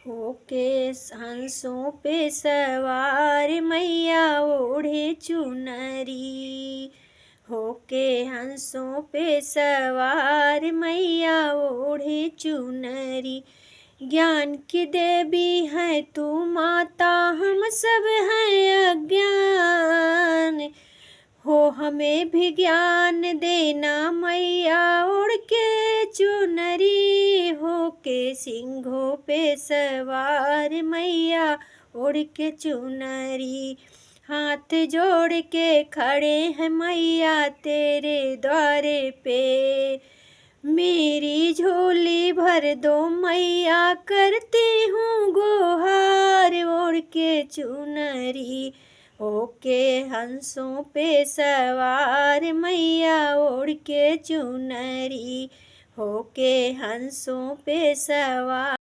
होके हंसों पे सवार मैया ओढ़े चुनरी। होके हंसों पे सवार मैया ओढ़े चुनरी। ज्ञान की देवी है तू माता, हम सब हैं अज्ञान। हो हमें भी ज्ञान देना मैया ओढ़ के चुनरी। हो के सिंघों पे सवार मैया ओढ़ के चुनरी। हाथ जोड़ के खड़े हैं मैया तेरे द्वारे पे। मेरी झोली भर दो मैया करती हूँ गुहार ओढ़ के चुनरी। होके हंसों पे सवार मैया ओढ़ के चुनरी। होके हंसों पे सवार।